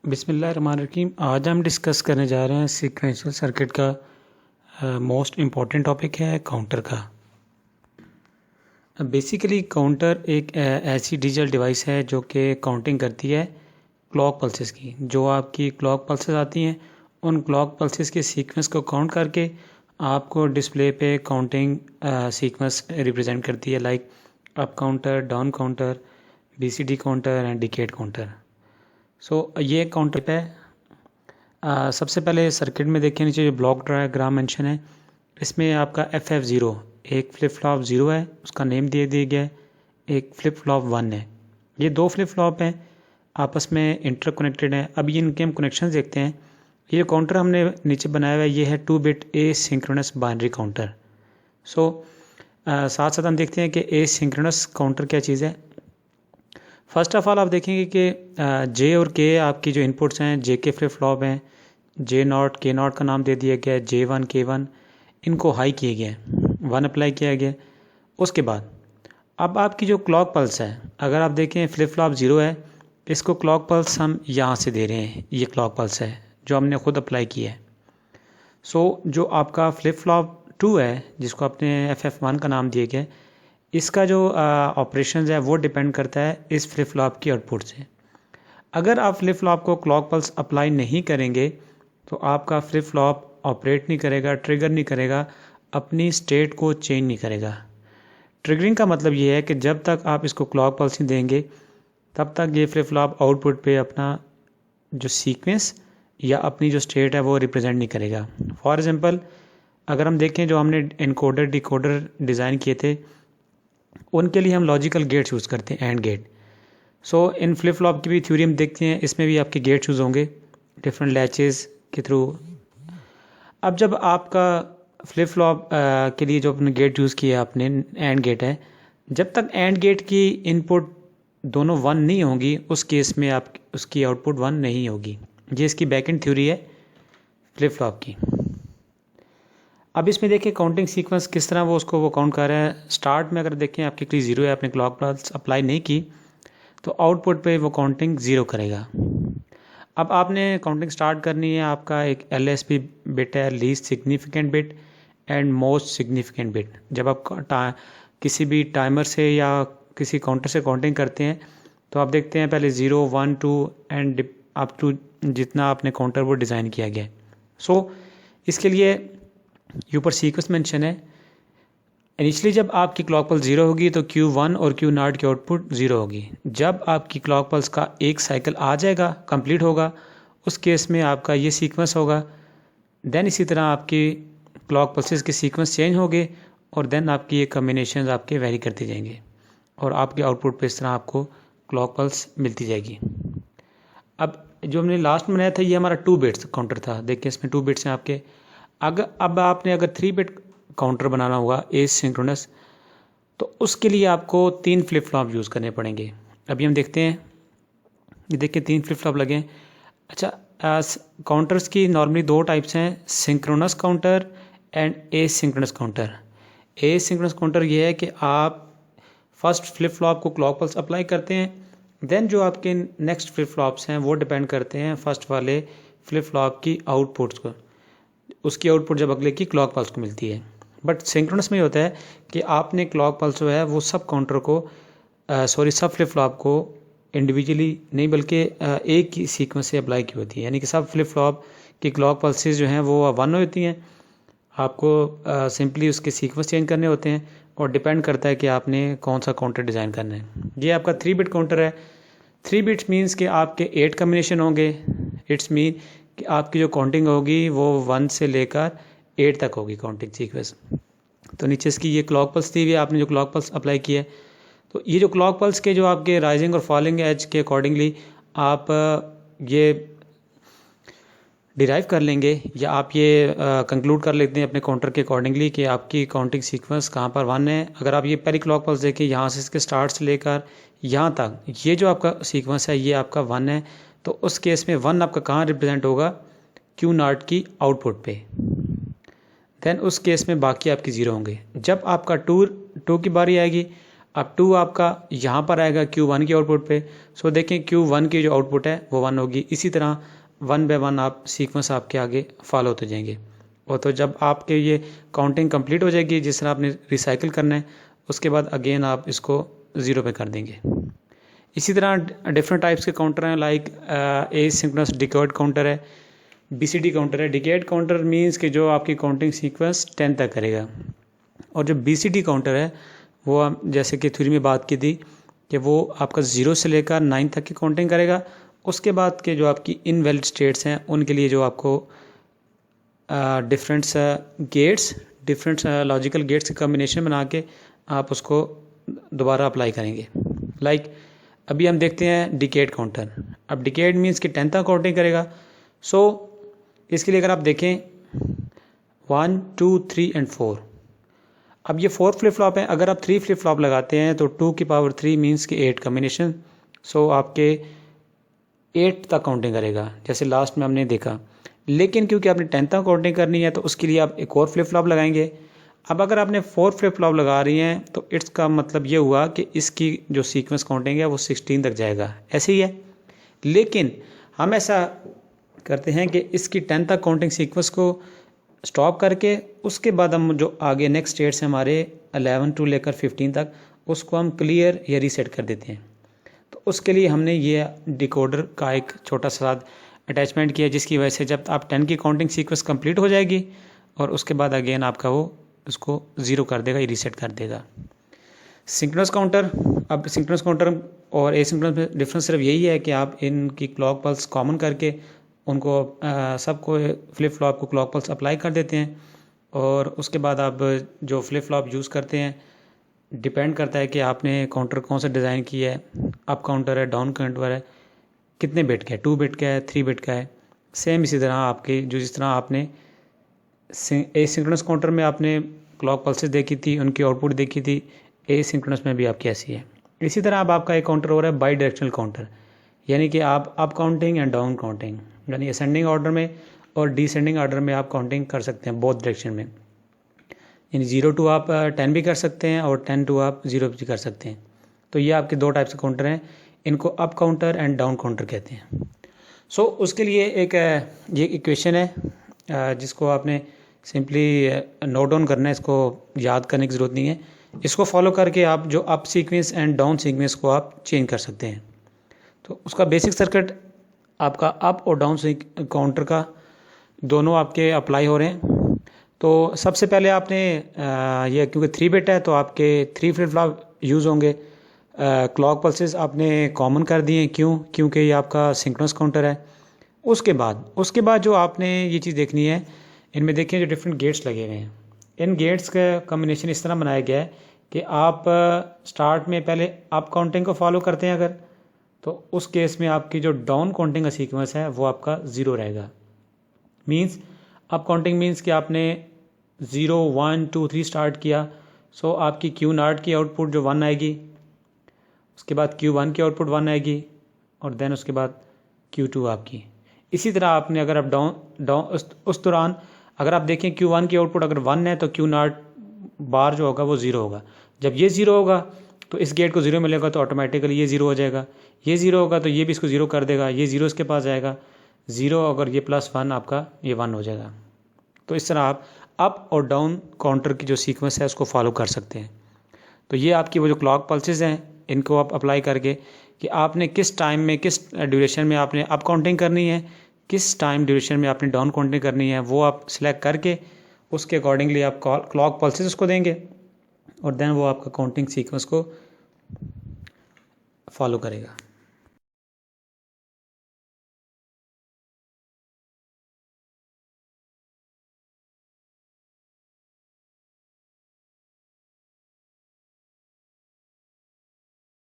बिस्मिल्लाहिर्रहमानिर्रहीम। आज हम डिस्कस करने जा रहे हैं सीक्वेंशियल सर्किट का मोस्ट इम्पॉर्टेंट टॉपिक है काउंटर का। बेसिकली काउंटर एक ऐसी डिजिटल डिवाइस है जो कि काउंटिंग करती है क्लॉक पल्सेस की। जो आपकी क्लॉक पल्सेस आती हैं उन क्लॉक पल्सेस के सीक्वेंस को काउंट करके आपको डिस्प्ले पे काउंटिंग सीक्वेंस रिप्रेजेंट करती है, like up counter, down counter, BCD counter and decade counter. ये काउंटर पे सबसे पहले सर्किट में देखें, नीचे जो ब्लॉक डायग्राम मेंशन है इसमें आपका FF0 एक फ्लिप फ्लॉप 0 है, उसका नेम दे दिया गया है। एक फ्लिप फ्लॉप 1 है। ये दो फ्लिप फ्लॉप हैं, आपस में इंटरकनेक्टेड हैं। अभी इनके हम कनेक्शन देखते हैं। ये काउंटर हमने नीचे बनाया हुआ है, ये है 2 बिट एसिंक्रोनस बाइनरी काउंटर। साथ साथ हम देखते हैं कि एसिंक्रोनस काउंटर क्या चीज़ है। फर्स्ट ऑफ ऑल आप देखेंगे कि जे और के आपकी जो इनपुट्स हैं, जे के फ्लिप फ्लॉप हैं, J0 K0 का नाम दे दिया गया है, J1 K1 इनको हाई किए गए हैं, 1 अप्लाई किया गया। उसके बाद अब आपकी जो क्लॉक पल्स है, अगर आप देखें फ्लिप फ्लॉप 0 है, इसको क्लॉक पल्स हम यहाँ से दे रहे हैं। ये क्लॉक पल्स है जो हमने खुद अप्लाई किया है। जो आपका फ्लिप फ्लॉप 2 है जिसको आपने FF1 का नाम दिया गया, इसका जो ऑपरेशन है वो डिपेंड करता है इस फ्लिप फ्लॉप की आउटपुट से। अगर आप फ्लिप फ्लॉप को क्लॉक पल्स अप्लाई नहीं करेंगे तो आपका फ्लिप फ्लॉप ऑपरेट नहीं करेगा, ट्रिगर नहीं करेगा, अपनी स्टेट को चेंज नहीं करेगा। ट्रिगरिंग का मतलब ये है कि जब तक आप इसको क्लॉक पल्स नहीं देंगे तब तक ये फ्लिप फ्लॉप आउटपुट पे अपना जो सीक्वेंस या अपनी जो स्टेट है वो रिप्रेजेंट नहीं करेगा। फॉर एग्जांपल अगर हम देखें जो हमने इनकोडर डिकोडर डिज़ाइन किए थे उनके लिए हम लॉजिकल गेट्स यूज़ करते हैं, एंड गेट। इन फ्लिप फ्लॉप की भी थ्योरी हम देखते हैं, इसमें भी आपके गेट्स यूज़ होंगे डिफरेंट लैचेस के थ्रू। अब जब आपका फ्लिप फ्लॉप के लिए जो अपने गेट यूज़ किया आपने, एंड गेट है, जब तक एंड गेट की इनपुट दोनों 1 नहीं होंगी उस केस में आप उसकी आउटपुट 1 नहीं होगी। ये इसकी बैकएंड थ्योरी है फ्लिप फ्लॉप की। अब इसमें देखिए काउंटिंग सीक्वेंस किस तरह वो काउंट कर रहा है। स्टार्ट में अगर देखें आपकी क्लिक 0 है, आपने क्लॉक पल्स अप्लाई नहीं की तो आउटपुट पे वो काउंटिंग 0 करेगा। अब आपने काउंटिंग स्टार्ट करनी है, आपका एक LSB बिट है, least significant bit and most significant bit. जब आप किसी भी टाइमर से या किसी काउंटर से काउंटिंग करते हैं तो आप देखते हैं पहले 0 1 2 एंड अप टू जितना आपने काउंटर वो डिज़ाइन किया गया है। इसके लिए ऊपर सीक्वेंस मेंशन है। इनिशियली जब आपकी क्लॉक पल्स 0 होगी तो Q1 और Q0 की आउटपुट 0 होगी। जब आपकी क्लॉक पल्स का एक साइकिल आ जाएगा, कंप्लीट होगा, उस केस में आपका ये सीक्वेंस होगा। देन इसी तरह आपकी क्लॉक पल्सेस के सीक्वेंस चेंज होंगे और देन आपकी ये कम्बिनेशन आपके वेरी करते जाएंगे और आपके आउटपुट पे इस तरह आपको क्लॉक पल्स मिलती जाएगी। अब जो हमने लास्ट में बनाया था ये हमारा 2 बिट्स काउंटर था। देखिए इसमें 2 बिट्स हैं आपके। अब आपने अगर 3 बिट काउंटर बनाना होगा एसिंक्रोनस, तो उसके लिए आपको 3 फ्लिप फ्लॉप यूज़ करने पड़ेंगे। अभी हम देखते हैं, ये देखिए 3 फ्लिप फ्लॉप लगे हैं। अच्छा, काउंटर्स की नॉर्मली 2 टाइप्स हैं, synchronous counter and asynchronous counter. Asynchronous counter ये है कि आप फर्स्ट फ्लिप फ्लॉप को क्लॉक पल्स अप्लाई करते हैं, देन जो आपके नेक्स्ट फ्लिप फ्लॉप्स हैं वो डिपेंड करते हैं फर्स्ट वाले फ्लिप फ्लॉप की आउटपुट्स को। उसकी आउटपुट जब अगले की क्लॉक पल्स को मिलती है। बट सिंक्रोनस में ये होता है कि आपने क्लॉक पल्स जो है वो सब काउंटर को सब फ्लिप फ्लॉप को इंडिविजुअली नहीं बल्कि एक ही सीक्वेंस से अप्लाई की होती है। यानी कि सब फ्लिप फ्लॉप की क्लॉक पल्सेस जो हैं वो 1 होती हैं। आपको सिंपली उसके सीक्वेंस चेंज करने होते हैं और डिपेंड करता है कि आपने कौन सा काउंटर डिज़ाइन करना है। ये आपका 3 बिट काउंटर है। 3 बिट्स मीन्स कि आपके 8 कम्बिनेशन होंगे। इट्स मीन कि आपकी जो काउंटिंग होगी वो 1 से लेकर 8 तक होगी काउंटिंग सीक्वेंस। तो नीचे इसकी ये क्लॉक पल्स दी हुई है, आपने जो क्लॉक पल्स अप्लाई किया है, तो ये जो क्लॉक पल्स के जो आपके राइजिंग और फॉलिंग एज के अकॉर्डिंगली आप ये डिराइव कर लेंगे या आप ये कंक्लूड कर लेते हैं अपने काउंटर के अकॉर्डिंगली कि आपकी काउंटिंग सीक्वेंस कहाँ पर 1 है। अगर आप ये पहली क्लॉक पल्स देखें, यहाँ से इसके स्टार्ट से लेकर यहाँ तक ये जो आपका सीक्वेंस है ये आपका 1 है, तो उस केस में 1 आपका कहाँ रिप्रेजेंट होगा, Q0 की आउटपुट पे। देन उस केस में बाकी आपकी 0 होंगे। जब आपका 2 की बारी आएगी, अब 2 आपका यहाँ पर आएगा Q1 की आउटपुट पे। सो देखें Q1 की जो आउटपुट है वो 1 होगी। इसी तरह 1 बाय 1 आप सीक्वेंस आपके आगे फॉलो होते जाएंगे। और तो जब आपके ये काउंटिंग कंप्लीट हो जाएगी, जिस तरह आपने रिसाइकिल करना है, उसके बाद अगेन आप इसको 0 पे कर देंगे। इसी तरह डिफरेंट टाइप्स के काउंटर हैं, लाइक एसिंक्रोनस डिकोड काउंटर है, BCD काउंटर है। डिकेड काउंटर मीन्स कि जो आपकी काउंटिंग सीक्वेंस 10 तक करेगा। और जो BCD काउंटर है वो हम जैसे कि थ्योरी में बात की थी कि वो आपका 0 से लेकर 9 तक की काउंटिंग करेगा। उसके बाद के जो आपकी इनवैलिड स्टेट्स हैं उनके लिए जो आपको different gates, different logical gates की कम्बिनेशन बना के आप उसको दोबारा अप्लाई करेंगे। लाइक अभी हम देखते हैं डिकेड काउंटर। अब डिकेड मीन्स कि 10 तक काउंटिंग करेगा। सो इसके लिए अगर आप देखें 1 2 3 एंड 4, अब ये 4 फ्लिप फ्लॉप हैं। अगर आप 3 फ्लिप फ्लॉप लगाते हैं तो 2 की पावर 3 मीन्स कि 8 कम्बिनेशन। सो आपके 8 तक काउंटिंग करेगा, जैसे लास्ट में हमने देखा। लेकिन क्योंकि आपने 10 तक काउंटिंग करनी है तो उसके लिए आप एक और फ्लिप फ्लॉप लगाएंगे। अब अगर आपने 4 फ्लिप फ्लॉप लगा रही हैं तो इट्स का मतलब ये हुआ कि इसकी जो सीक्वेंस काउंटिंग है वो 16 तक जाएगा, ऐसे ही है। लेकिन हम ऐसा करते हैं कि इसकी 10 तक काउंटिंग सीक्वेंस को स्टॉप करके उसके बाद हम जो आगे नेक्स्ट स्टेट्स हैं हमारे 11 टू लेकर 15 तक, उसको हम क्लियर या रीसेट कर देते हैं। तो उसके लिए हमने ये डिकोडर का एक छोटा सा अटैचमेंट किया, जिसकी वजह से जब आप 10 की काउंटिंग सीक्वेंस कंप्लीट हो जाएगी और उसके बाद अगेन आपका वो उसको 0 कर देगा, ये रीसेट कर देगा। सिंक्रोनस काउंटर, अब सिंक्रोनस काउंटर और एसिंक्रोनस में डिफरेंस सिर्फ यही है कि आप इनकी क्लॉक पल्स कॉमन करके उनको सबको फ्लिप फ्लॉप को क्लॉक पल्स अप्लाई कर देते हैं। और उसके बाद आप जो फ्लिप फ्लॉप यूज़ करते हैं डिपेंड करता है कि आपने काउंटर कौन सा डिज़ाइन किया है, अप काउंटर है, डाउन काउंटर है, कितने बिट का है, 2 बिट का है, 3 बिट का है। सेम इसी तरह आपके जो जिस तरह आपने एसिंक्रोनस काउंटर में आपने क्लॉक पल्सेस देखी थी, उनकी आउटपुट देखी थी, एसिंक्रोनस में भी आपकी ऐसी है। इसी तरह अब आपका एक काउंटर हो रहा है बाई डायरेक्शनल काउंटर, यानी कि आप up counting and down counting, यानी असेंडिंग ऑर्डर में और डिसेंडिंग ऑर्डर में आप काउंटिंग कर सकते हैं, बोथ डायरेक्शन में। यानी 0 टू आप 10 भी कर सकते हैं और 10 टू आप 0 भी कर सकते हैं। तो ये आपके 2 टाइप्स के काउंटर हैं, इनको up counter and down counter कहते हैं। सो उसके लिए एक ये इक्वेशन है जिसको आपने सिंपली नोट डाउन करना है, इसको याद करने की ज़रूरत नहीं है। इसको फॉलो करके आप जो up sequence and down sequence को आप चेंज कर सकते हैं। तो उसका बेसिक सर्किट आपका अप और डाउन काउंटर का दोनों आपके अप्लाई हो रहे हैं। तो सबसे पहले आपने ये क्योंकि 3 बिट है तो आपके 3 फ्लिप फ्लॉप यूज़ होंगे। क्लॉक पल्सेस आपने कॉमन कर दिए, क्योंकि ये आपका सिंक्रोनस काउंटर है। उसके बाद जो आपने ये चीज़ देखनी है, इनमें देखिए जो डिफरेंट गेट्स लगे हुए हैं, इन गेट्स का कम्बिनेशन इस तरह बनाया गया है कि आप स्टार्ट में पहले अप काउंटिंग को फॉलो करते हैं अगर, तो उस केस में आपकी जो डाउन काउंटिंग का सीक्वेंस है वो आपका 0 रहेगा। मींस अप काउंटिंग मींस कि आपने 0 1 2 3 स्टार्ट किया, सो आपकी Q0 की आउटपुट जो 1 आएगी, उसके बाद Q1 की आउटपुट 1 आएगी और देन उसके बाद Q2 आपकी। इसी तरह आपने अगर आप डाउन उस दौरान अगर आप देखें Q1 की आउटपुट अगर 1 है तो Q0 बार जो होगा वो 0 होगा। जब ये 0 होगा तो इस गेट को 0 मिलेगा तो ऑटोमेटिकली ये 0 हो जाएगा। ये 0 होगा तो ये भी इसको 0 कर देगा, ये 0 इसके पास जाएगा 0, अगर ये +1 आपका ये 1 हो जाएगा। तो इस तरह आप अप और डाउन काउंटर की जो सीक्वेंस है उसको फॉलो कर सकते हैं। तो ये आपकी वो जो क्लॉक पल्सेस हैं इनको आप अप्लाई करके कि आपने किस टाइम में किस ड्यूरेशन में आपने अप काउंटिंग करनी है, किस टाइम ड्यूरेशन में आपने डाउन काउंटिंग करनी है, वो आप सिलेक्ट करके उसके अकॉर्डिंगली आप क्लॉक पल्सेस उसको देंगे और देन वो आपका काउंटिंग सीक्वेंस को फॉलो करेगा।